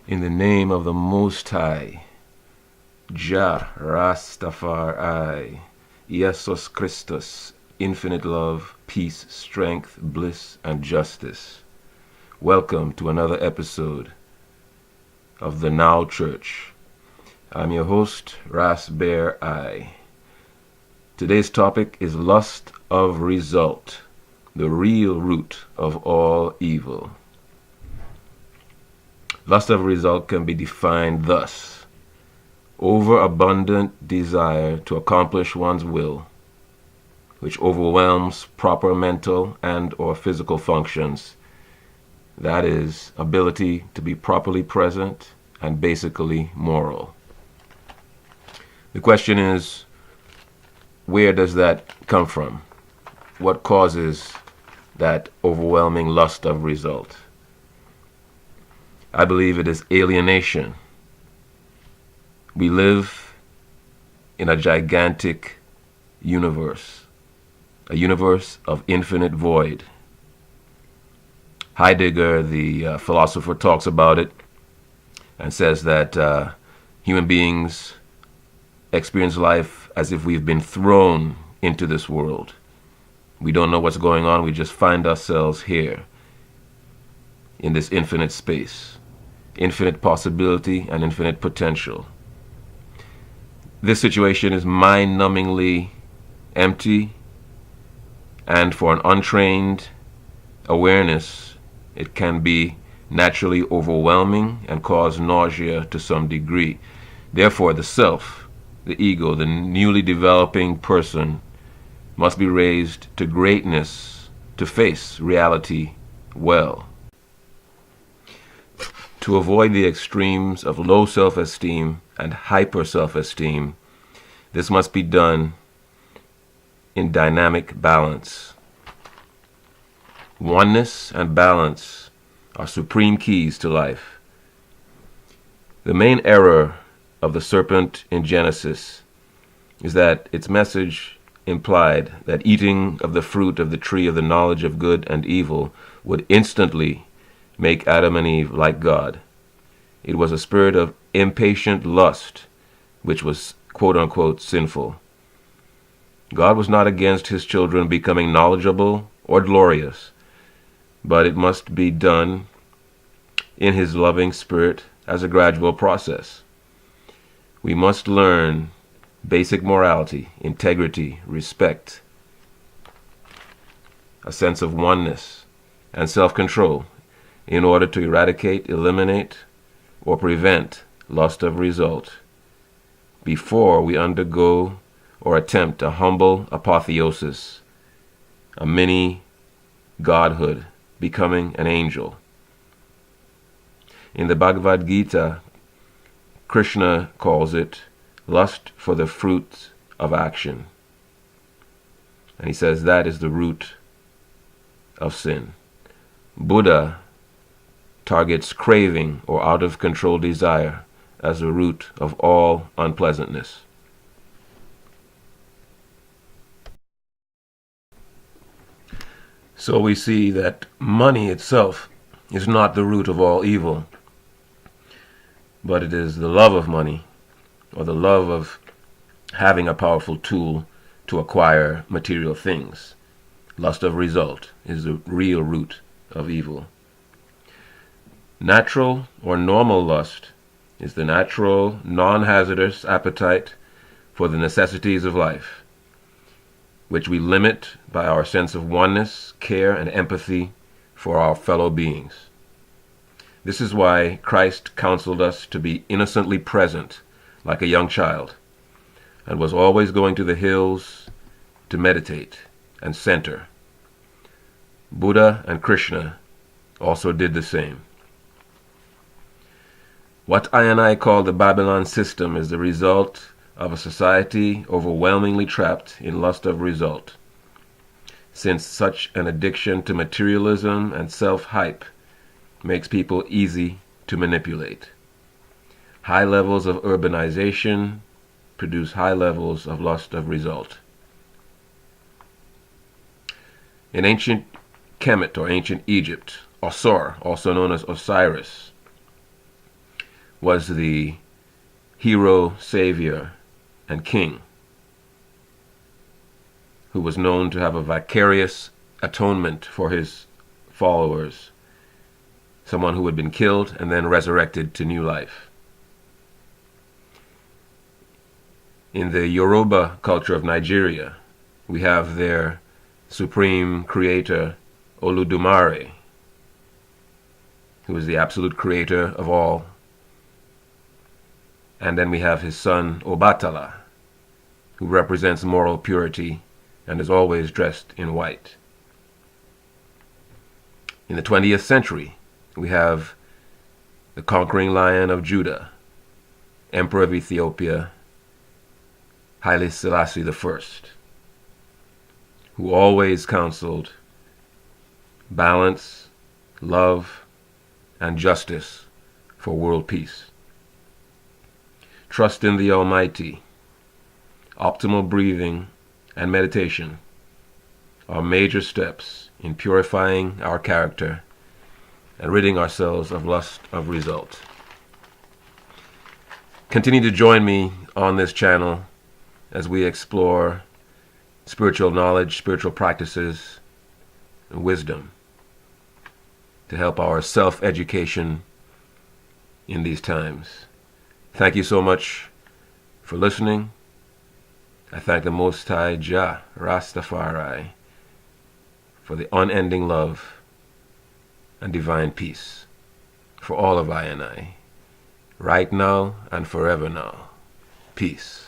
In the name of the Most High, Jah Rastafari, Jesus Christus, infinite love, peace, strength, bliss, and justice. Welcome to another episode of the Now Church. I'm your host, Ras Bear I. Today's topic is lust of result, the real root of all evil. Lust of result can be defined thus: overabundant desire to accomplish one's will, which overwhelms proper mental and or physical functions, that is, ability to be properly present and basically moral. The question is, where does that come from? What causes that overwhelming lust of result? I believe it is alienation. We live in a gigantic universe, a universe of infinite void. Heidegger, the philosopher, talks about it and says that human beings experience life as if we've been thrown into this world. We don't know what's going on. We just find ourselves here in this infinite space, infinite possibility and infinite potential. This situation is mind-numbingly empty, and for an untrained awareness, it can be naturally overwhelming and cause nausea to some degree. Therefore, the self, the ego, the newly developing person must be raised to greatness to face reality well. To avoid the extremes of low self-esteem and hyper self-esteem, this must be done in dynamic balance. Oneness and balance are supreme keys to life. The main error of the serpent in Genesis is that its message implied that eating of the fruit of the tree of the knowledge of good and evil would instantly make Adam and Eve like God. It was a spirit of impatient lust, which was quote-unquote sinful. God was not against his children becoming knowledgeable or glorious, but it must be done in his loving spirit as a gradual process. We must learn basic morality, integrity, respect, a sense of oneness, and self-control in order to eradicate, eliminate, or prevent lust of result before we undergo or attempt a humble apotheosis, a mini godhood, becoming an angel. In the Bhagavad Gita, Krishna calls it lust for the fruit of action. And he says that is the root of sin. Buddha targets craving or out-of-control desire as the root of all unpleasantness. So we see that money itself is not the root of all evil, but it is the love of money, or the love of having a powerful tool to acquire material things. Lust of result is the real root of evil. Natural or normal lust is the natural, non-hazardous appetite for the necessities of life, which we limit by our sense of oneness, care, and empathy for our fellow beings. This is why Christ counseled us to be innocently present like a young child, and was always going to the hills to meditate and center. Buddha and Krishna also did the same. What I and I call the Babylon system is the result of a society overwhelmingly trapped in lust of result, since such an addiction to materialism and self-hype makes people easy to manipulate. High levels of urbanization produce high levels of lust of result. In ancient Kemet or ancient Egypt, Osir, also known as Osiris, was the hero, savior, and king, who was known to have a vicarious atonement for his followers, someone who had been killed and then resurrected to new life. In the Yoruba culture of Nigeria, we have their supreme creator, Oludumare, who is the absolute creator of all. And then we have his son, Obatala, who represents moral purity and is always dressed in white. In the 20th century, we have the conquering lion of Judah, Emperor of Ethiopia, Haile Selassie I, who always counseled balance, love, and justice for world peace. Trust in the Almighty, optimal breathing, and meditation are major steps in purifying our character and ridding ourselves of lust of result. Continue to join me on this channel as we explore spiritual knowledge, spiritual practices, and wisdom to help our self-education in these times. Thank you so much for listening. I thank the Most High Jah Rastafari for the unending love and divine peace for all of I and I, right now and forever now. Peace.